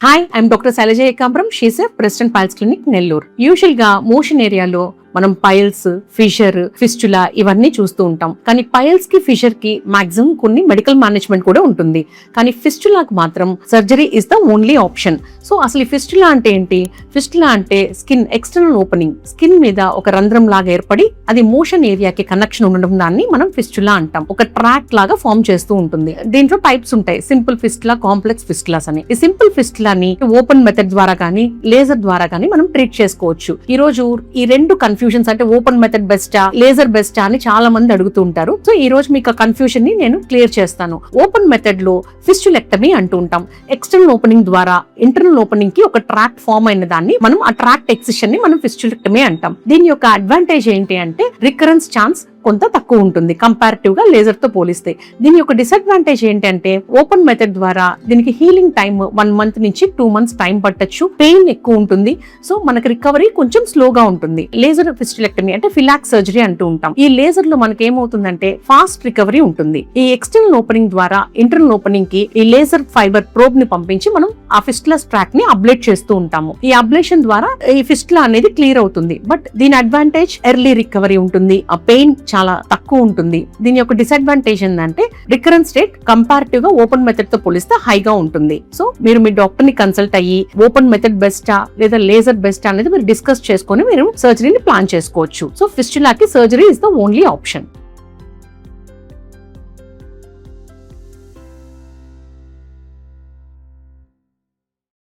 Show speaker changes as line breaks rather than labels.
Hi, I'm doctor Shailaja Ekambaram. She's a president piles clinic, Nellore. Usual గా motion ఏరియాలో మనం piles, fissure, fistula ఇవన్నీ చూస్తూ ఉంటాం. కానీ పైల్స్ కి, ఫిషర్ కి మాక్సిమం కొన్ని మెడికల్ మేనేజ్మెంట్ కూడా ఉంటుంది. కానీ ఫిస్టులాకి మాత్రం surgery is the only option. So అసలు ఈ ఫిస్టులా అంటే ఏంటి? ఫిస్టులా అంటే స్కిన్ ఎక్స్టర్నల్ ఓపెనింగ్, స్కిన్ మీద ఒక రంధ్రం లాగా ఏర్పడి అది మోషన్ ఏరియాకి కనెక్షన్ ఉండడం దాన్ని మనం ఫిస్టులా అంటాం. ఒక ట్రాక్ లాగా ఫామ్ చేస్తూ ఉంటుంది. దీంట్లో టైప్స్ ఉంటాయి, సింపుల్ ఫిస్టులా, కాంప్లెక్స్ ఫిస్టులాస్ అని. ఈ సింపుల్ ఫిస్టులాని ఓపెన్ మెథడ్ ద్వారా కానీ, లేజర్ ద్వారా కానీ మనం ట్రీట్ చేసుకోవచ్చు. ఈ రోజు ఈ రెండు కన్ఫ్యూజన్స్ అంటే ఓపెన్ మెథడ్ బెస్టా, లేజర్ బెస్టా అని చాలా మంది అడుగుతూ ఉంటారు. సో ఈ రోజు మీకు ఆ కన్ఫ్యూజన్ ని నేను క్లియర్ చేస్తాను. ఓపెన్ మెథడ్ లో ఫిస్టులెక్టమీ అంటూ ఉంటాం. ఎక్స్టర్నల్ ఓపెనింగ్ ద్వారా ఇంటర్నల్ ఓపెనింగ్ కి ఒక ట్రాక్ ఫామ్ అయిన దాన్ని మనం ఆ ట్రాక్ ఎక్సిషన్ ని మనం ఫిస్టులెక్టమీ అంటాం. దీని యొక్క అడ్వాంటేజ్ ఏంటి అంటే రికరెన్స్ ఛాన్స్ కొంత తక్కువ ఉంటుంది కంపారిటివ్ గా లేజర్ తో పోలిస్తే. దీని యొక్క డిసడ్వాంటేజ్ ఏంటంటే ఓపెన్ మెథడ్ ద్వారా దీనికి హీలింగ్ టైం 1 month నుంచి 2 months టైం పట్టొచ్చు. పెయిన్ ఎక్కువ ఉంటుంది. సో మనకి రికవరీ కొంచెం స్లోగా ఉంటుంది. లేజర్ ఫిస్టులెక్టమీ అంటే ఫిలాక్ సర్జరీ అంటూ ఉంటాం. ఈ లేజర్ లో మనకి ఏమవుతుందంటే ఫాస్ట్ రికవరీ ఉంటుంది. ఈ ఎక్స్టర్నల్ ఓపెనింగ్ ద్వారా ఇంటర్నల్ ఓపెనింగ్ కి ఈ లేజర్ ఫైబర్ ప్రోబ్ ని పంపించి మనం ఆ ఫిస్టులా ట్రాక్ ని అబ్లేట్ చేస్తూ ఉంటాము. ఈ అబ్లేషన్ ద్వారా ఈ ఫిస్టులా అనేది క్లియర్ అవుతుంది. బట్ దీని అడ్వాంటేజ్ ఎర్లీ రికవరీ ఉంటుంది. ఆ పెయిన్ చాలా తక్కువ ఉంటుంది. దీని యొక్క డిసడ్వాంటేజ్ ఏంటంటే రికరెన్స్ రేట్ కంపారిటివ్ గా ఓపెన్ మెథడ్ తో పోలిస్తే హైగా ఉంటుంది. సో మీరు మీ డాక్టర్ ని కన్సల్ట్ అయ్యి ఓపెన్ మెథడ్ బెస్టా లేదా లేజర్ బెస్టా అనేది మీరు డిస్కస్ చేసుకొని మీరు సర్జరీని ప్లాన్ చేసుకోవచ్చు. సో ఫిస్టులాకి surgery is the only option.